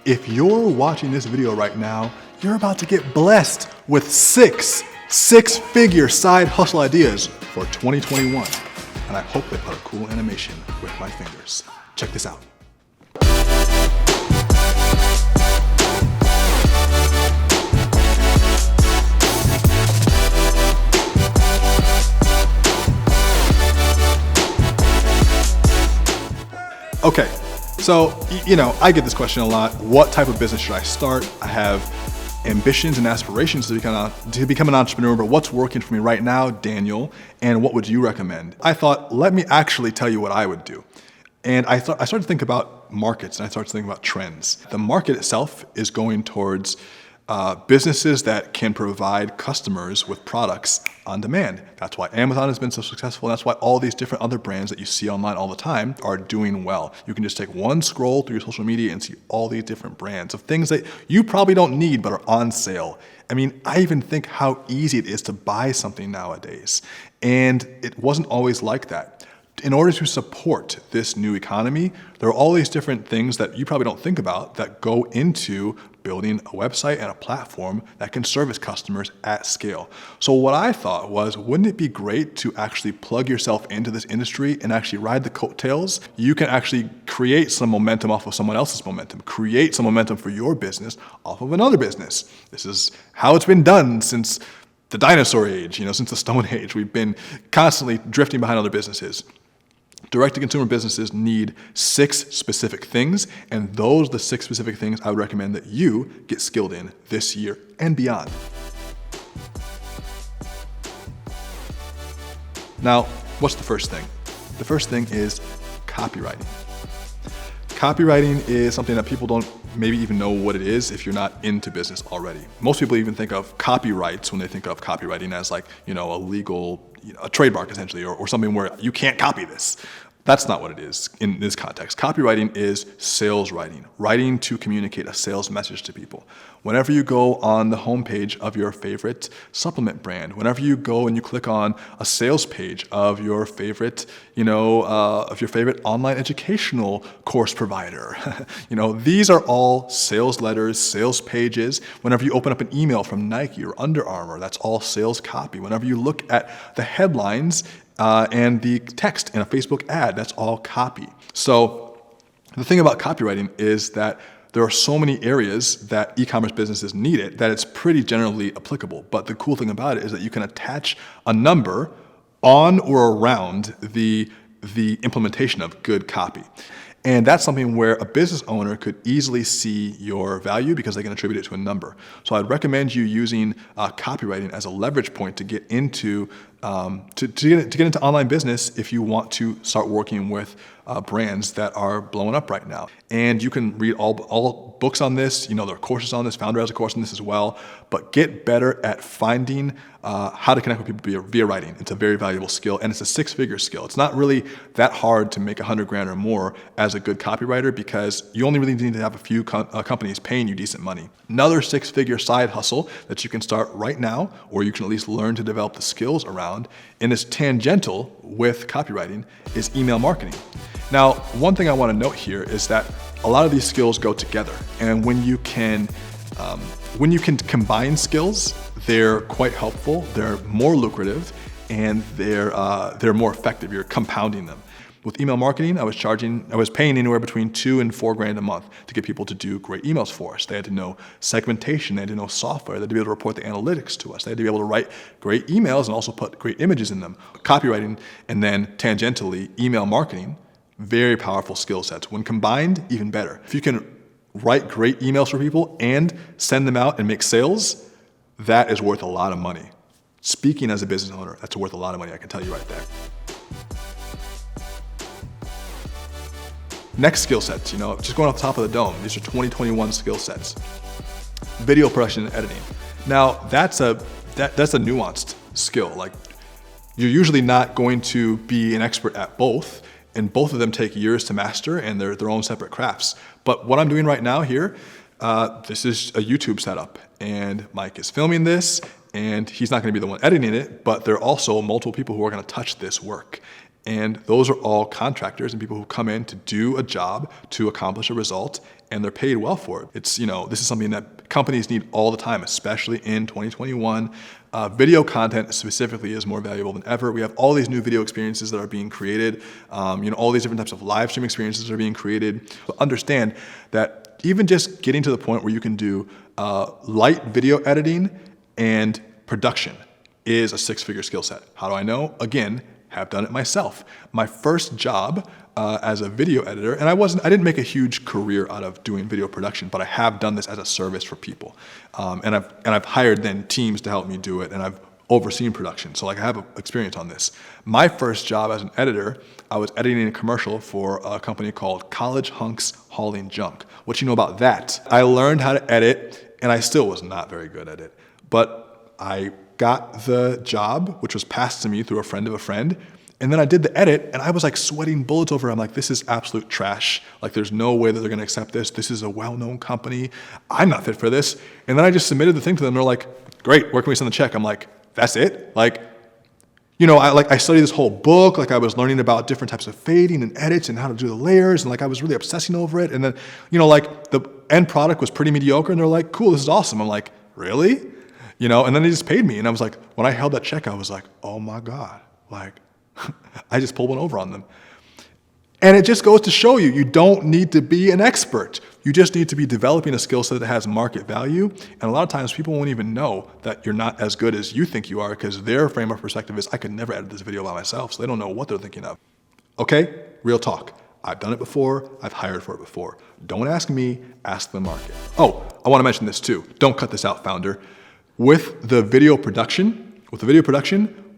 If you're watching this video right now, you're about to get blessed with six-figure side hustle ideas for 2021. And I hope they put a cool animation with my fingers. Check this out. Okay, so, I get this question a lot. What type of business should I start? I have ambitions and aspirations to become an entrepreneur, but what's working for me right now, Daniel, and what would you recommend? I thought, let me actually tell you what I would do. And I started to think about markets, and I started to think about trends. The market itself is going towards businesses that can provide customers with products on demand. That's why Amazon has been so successful. And that's why all these different other brands that you see online all the time are doing well. You can just take one scroll through your social media and see all these different brands of things that you probably don't need but are on sale. I mean, I even think how easy it is to buy something nowadays. And it wasn't always like that. In order to support this new economy, there are all these different things that you probably don't think about that go into building a website and a platform that can service customers at scale. So what I thought was, wouldn't it be great to actually plug yourself into this industry and actually ride the coattails? You can actually create some momentum off of someone else's momentum, create some momentum for your business off of another business. This is how it's been done since the dinosaur age, since the Stone Age. We've been constantly drifting behind other businesses. Direct-to-consumer businesses need 6 specific things, and those are the 6 specific things I would recommend that you get skilled in this year and beyond. Now, what's the first thing? The first thing is copywriting. Copywriting is something that people don't maybe even know what it is if you're not into business already. Most people even think of copyrights when they think of copywriting as like, a legal, a trademark essentially, or something where you can't copy this. That's not what it is in this context. Copywriting is sales writing, writing to communicate a sales message to people. Whenever you go on the homepage of your favorite supplement brand, whenever you go and you click on a sales page of your favorite, online educational course provider, these are all sales letters, sales pages. Whenever you open up an email from Nike or Under Armour, that's all sales copy. Whenever you look at the headlines and the text in a Facebook ad, that's all copy. So the thing about copywriting is that there are so many areas that e-commerce businesses need it that it's pretty generally applicable. But the cool thing about it is that you can attach a number on or around the implementation of good copy. And that's something where a business owner could easily see your value because they can attribute it to a number. So I'd recommend you using copywriting as a leverage point to get into to get into online business if you want to start working with brands that are blowing up right now. And you can read all books on this. There are courses on this. Foundr has a course on this as well. But get better at finding how to connect with people via writing. It's a very valuable skill, and it's a 6-figure skill. It's not really that hard to make $100,000 or more as a good copywriter because you only really need to have a few companies paying you decent money. Another 6-figure side hustle that you can start right now, or you can at least learn to develop the skills around, and is tangential with copywriting, is email marketing. Now, one thing I want to note here is that a lot of these skills go together, and when you can combine skills, they're quite helpful, they're more lucrative, and they're more effective. You're compounding them. With email marketing, I was paying anywhere between $2,000 and $4,000 a month to get people to do great emails for us. They had to know segmentation, they had to know software, they had to be able to report the analytics to us, they had to be able to write great emails and also put great images in them. Copywriting, and then tangentially, email marketing, very powerful skill sets. When combined, even better. If you can write great emails for people and send them out and make sales, that is worth a lot of money. Speaking as a business owner, that's worth a lot of money, I can tell you right there. Next skill sets, just going off the top of the dome, these are 2021 skill sets. Video production and editing. Now, that's a nuanced skill. Like, you're usually not going to be an expert at both, and both of them take years to master, and they're their own separate crafts. But what I'm doing right now here, this is a YouTube setup, and Mike is filming this, and he's not going to be the one editing it, but there are also multiple people who are going to touch this work. And those are all contractors and people who come in to do a job, to accomplish a result, and they're paid well for it. It's, this is something that companies need all the time, especially in 2021. Video content specifically is more valuable than ever. We have all these new video experiences that are being created, all these different types of live stream experiences are being created. So understand that even just getting to the point where you can do light video editing and production is a 6-figure skill set. How do I know? Again, have done it myself. My first job as a video editor, and I didn't make a huge career out of doing video production, but I have done this as a service for people. And I've hired then teams to help me do it, and I've overseen production. So I have experience on this. My first job as an editor, I was editing a commercial for a company called College Hunks Hauling Junk. What you know about that? I learned how to edit, and I still was not very good at it. But I got the job, which was passed to me through a friend of a friend. And then I did the edit, and I was like sweating bullets over it. I'm like, this is absolute trash. Like, there's no way that they're gonna accept this. This is a well-known company. I'm not fit for this. And then I just submitted the thing to them. They're like, great, where can we send the check? I'm like, that's it? Like, I studied this whole book. Like, I was learning about different types of fading and edits and how to do the layers. And like, I was really obsessing over it. And then, the end product was pretty mediocre. And they're like, cool, this is awesome. I'm like, really? And then they just paid me. And I was like, when I held that check, I was like, oh my God, like, I just pulled one over on them. And it just goes to show you, you don't need to be an expert. You just need to be developing a skill set that has market value. And a lot of times people won't even know that you're not as good as you think you are, because their frame of perspective is, I could never edit this video by myself. So they don't know what they're thinking of. Okay, real talk. I've done it before. I've hired for it before. Don't ask me, ask the market. Oh, I want to mention this too. Don't cut this out, Foundr. With the video production,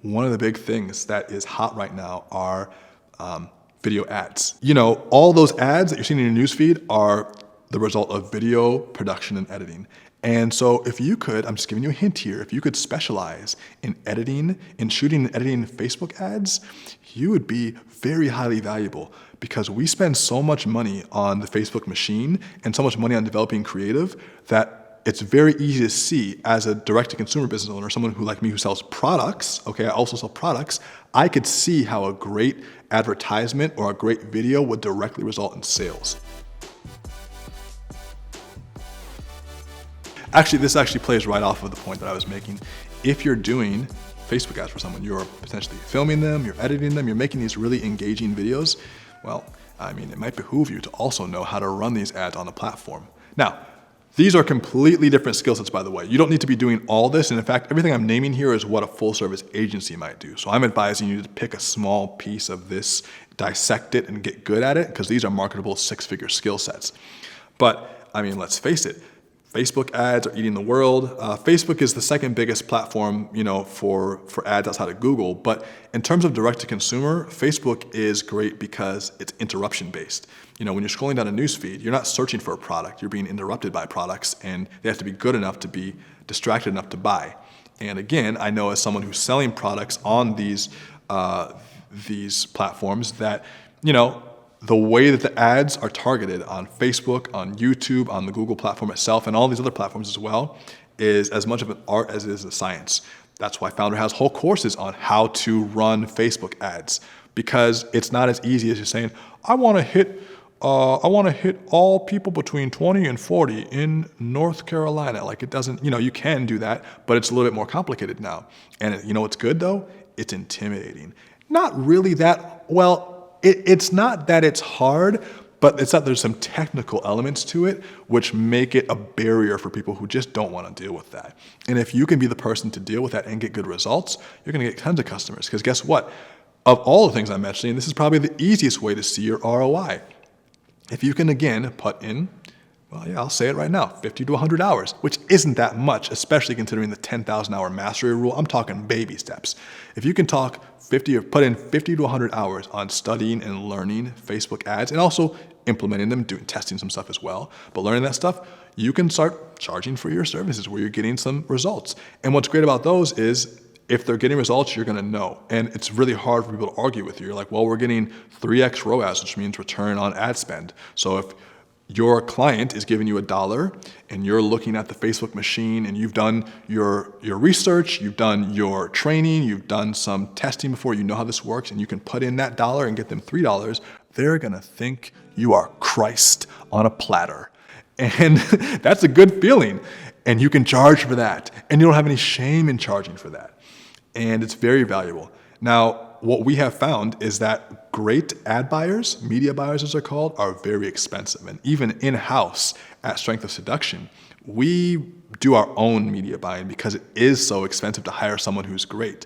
one of the big things that is hot right now are video ads. All those ads that you're seeing in your newsfeed are the result of video production and editing. And so if you could, I'm just giving you a hint here, if you could specialize in shooting and editing Facebook ads, you would be very highly valuable, because we spend so much money on the Facebook machine and so much money on developing creative that it's very easy to see as a direct-to-consumer business owner, someone who, like me, who sells products, okay, I also sell products, I could see how a great advertisement or a great video would directly result in sales. Actually, this actually plays right off of the point that I was making. If you're doing Facebook ads for someone, you're potentially filming them, you're editing them, you're making these really engaging videos, well, it might behoove you to also know how to run these ads on the platform. Now, these are completely different skill sets, by the way. You don't need to be doing all this. And in fact, everything I'm naming here is what a full service agency might do. So I'm advising you to pick a small piece of this, dissect it, and get good at it, because these are marketable 6-figure skill sets. But let's face it, Facebook ads are eating the world. Facebook is the second biggest platform, for ads outside of Google. But in terms of direct to consumer, Facebook is great because it's interruption based. When you're scrolling down a newsfeed, you're not searching for a product. You're being interrupted by products, and they have to be good enough to be distracted enough to buy. And again, I know as someone who's selling products on these platforms that, the way that the ads are targeted on Facebook, on YouTube, on the Google platform itself, and all these other platforms as well, is as much of an art as it is a science. That's why Foundr has whole courses on how to run Facebook ads, because it's not as easy as just saying, I want to hit all people between 20 and 40 in North Carolina. Like, it doesn't, you can do that, but it's a little bit more complicated now. And what's good though? It's intimidating. Not really that, well, it's not that it's hard, but it's that there's some technical elements to it which make it a barrier for people who just don't want to deal with that. And if you can be the person to deal with that and get good results, you're going to get tons of customers. Because guess what? Of all the things I'm mentioning, this is probably the easiest way to see your ROI. If you can, again, put in, I'll say it right now, 50 to 100 hours, which isn't that much, especially considering the 10,000 hour mastery rule. I'm talking baby steps. If you can put in 50 to 100 hours on studying and learning Facebook ads, and also implementing them, testing some stuff as well, but learning that stuff, you can start charging for your services where you're getting some results. And what's great about those is, if they're getting results, you're going to know. And it's really hard for people to argue with you. You're like, well, we're getting 3x ROAS, which means return on ad spend. So if your client is giving you $1 and you're looking at the Facebook machine and you've done your research, you've done your training, you've done some testing before, you know how this works, and you can put in that $1 and get them $3, they're going to think you are Christ on a platter. And that's a good feeling. And you can charge for that. And you don't have any shame in charging for that. And it's very valuable. Now, what we have found is that great ad buyers, media buyers as they're called, are very expensive. And even in-house at Strength of Seduction, we do our own media buying because it is so expensive to hire someone who's great.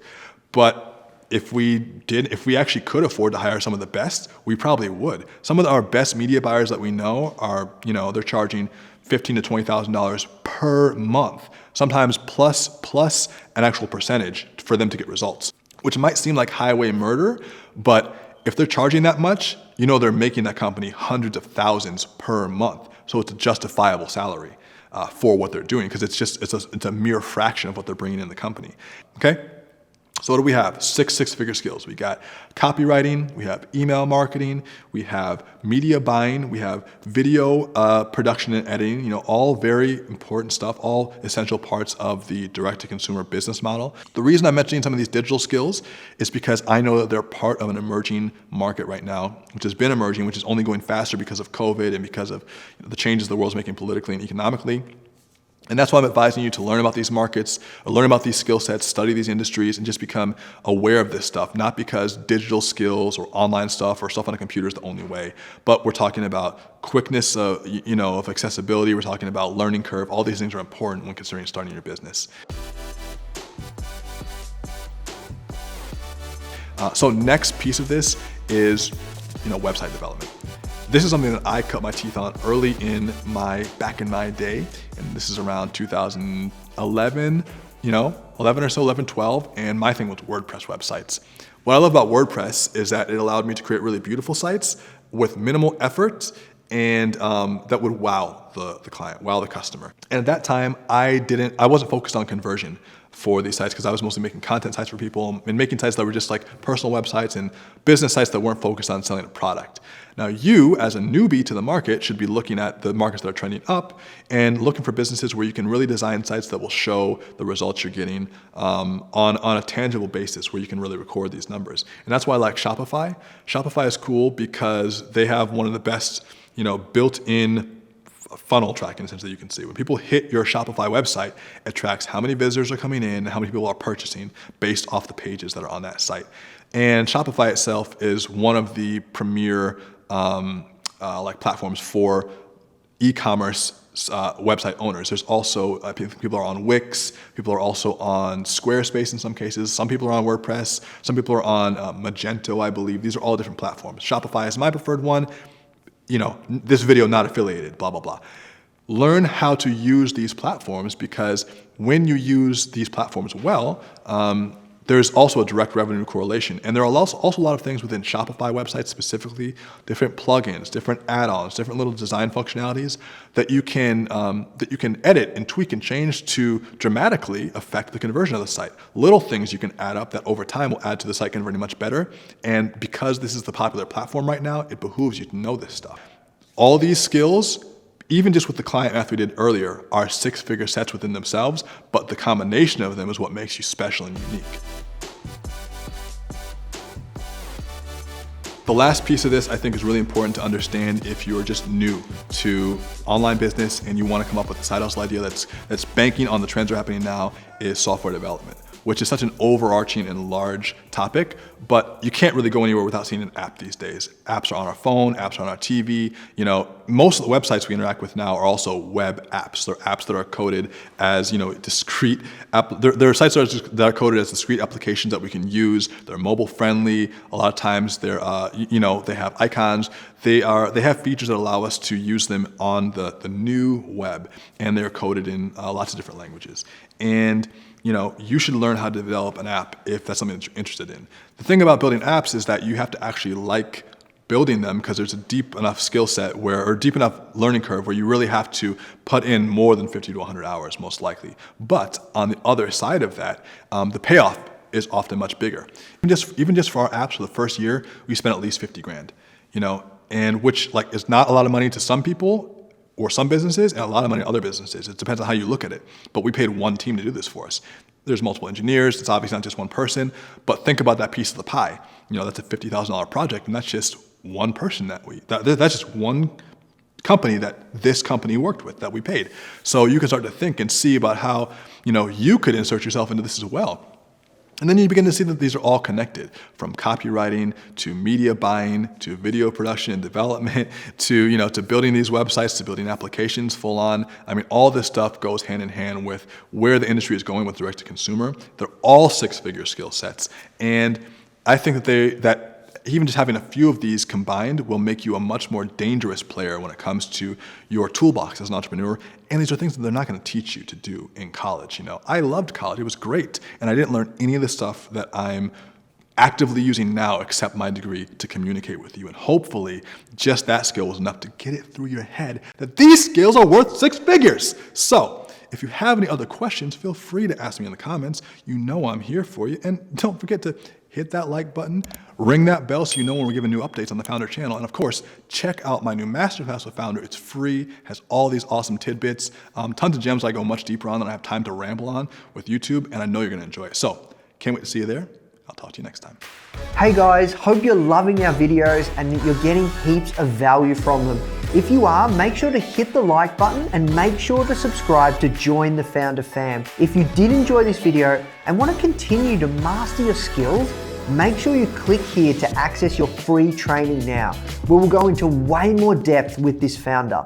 But if we actually could afford to hire some of the best, we probably would. Some of our best media buyers that we know are, they're charging $15,000 to $20,000 per month, sometimes plus an actual percentage for them to get results, which might seem like highway murder, but if they're charging that much, they're making that company hundreds of thousands per month. So it's a justifiable salary for what they're doing because it's a mere fraction of what they're bringing in the company. Okay. So what do we have? Six-figure skills. We got copywriting, we have email marketing, we have media buying, we have video production and editing, all very important stuff, all essential parts of the direct-to-consumer business model. The reason I'm mentioning some of these digital skills is because I know that they're part of an emerging market right now, which has been emerging, which is only going faster because of COVID and because of the changes the world's making politically and economically. And that's why I'm advising you to learn about these markets, learn about these skill sets, study these industries, and just become aware of this stuff, not because digital skills or online stuff or stuff on a computer is the only way, but we're talking about quickness of accessibility, we're talking about learning curve. All these things are important when considering starting your business. So next piece of this is, website development. This is something that I cut my teeth on early back in my day, and this is around 2011, 11, 12, and my thing was WordPress websites. What I love about WordPress is that it allowed me to create really beautiful sites with minimal effort and that would wow the client, wow the customer. And at that time, I wasn't focused on conversion for these sites because I was mostly making content sites for people and making sites that were just like personal websites and business sites that weren't focused on selling a product. Now you, as a newbie to the market, should be looking at the markets that are trending up and looking for businesses where you can really design sites that will show the results you're getting on a tangible basis where you can really record these numbers. And that's why I like Shopify. Shopify is cool because they have one of the best, built-in funnel tracking essentially you can see. When people hit your Shopify website, it tracks how many visitors are coming in and how many people are purchasing based off the pages that are on that site. And Shopify itself is one of the premier platforms for e-commerce website owners. There's also people are on Wix, people are also on Squarespace in some cases, some people are on WordPress, some people are on Magento, I believe. These are all different platforms. Shopify is my preferred one. This video not affiliated, blah, blah, blah. Learn how to use these platforms because when you use these platforms well, there's also a direct revenue correlation. And there are also a lot of things within Shopify websites specifically, different plugins, different add-ons, different little design functionalities that you can edit and tweak and change to dramatically affect the conversion of the site. Little things you can add up that over time will add to the site converting much better. And because this is the popular platform right now, it behooves you to know this stuff. All these skills, even just with the client math we did earlier, are six-figure sets within themselves, but the combination of them is what makes you special and unique. The last piece of this I think is really important to understand if you're just new to online business and you want to come up with a side hustle idea that's banking on the trends that are happening now is software development, which is such an overarching and large topic, but you can't really go anywhere without seeing an app these days. Apps are on our phone, apps are on our TV. Most of the websites we interact with now are also web apps. They're apps that are coded as, discrete there are sites that are coded as discrete applications that we can use. They're mobile friendly. A lot of times they're, they have icons. They have features that allow us to use them on the new web, and they're coded in lots of different languages. And you should learn how to develop an app if that's something that you're interested in. The thing about building apps is that you have to actually like building them because there's a deep enough skill set or deep enough learning curve where you really have to put in more than 50 to 100 hours most likely. But on the other side of that, the payoff is often much bigger. Even just for our apps for the first year, we spent at least 50 grand, and which is not a lot of money to some people or some businesses and a lot of money to other businesses. It depends on how you look at it. But we paid one team to do this for us. There's multiple engineers. It's obviously not just one person, but think about that piece of the pie. That's a $50,000 project, and that's just one person that's just one company that this company worked with, that we paid. So you can start to think and see about how, you could insert yourself into this as well. And then you begin to see that these are all connected, from copywriting to media buying to video production and development to building these websites, to building applications full on. I mean, all this stuff goes hand in hand with where the industry is going with direct to consumer. They're all six-figure skill sets. And I think that even just having a few of these combined will make you a much more dangerous player when it comes to your toolbox as an entrepreneur. And these are things that they're not going to teach you to do in college. I loved college. It was great. And I didn't learn any of the stuff that I'm actively using now except my degree to communicate with you. And hopefully just that skill was enough to get it through your head that these skills are worth six figures. So if you have any other questions, feel free to ask me in the comments. I'm here for you. And don't forget to hit that like button, ring that bell so you know when we're giving new updates on the Foundr channel. And of course, check out my new masterclass with Foundr. It's free, has all these awesome tidbits, tons of gems I go much deeper on than I have time to ramble on with YouTube, and I know you're gonna enjoy it. So, can't wait to see you there. I'll talk to you next time. Hey guys, hope you're loving our videos and that you're getting heaps of value from them. If you are, make sure to hit the like button and make sure to subscribe to join the Foundr fam. If you did enjoy this video and want to continue to master your skills, make sure you click here to access your free training now, where we'll go into way more depth with this founder.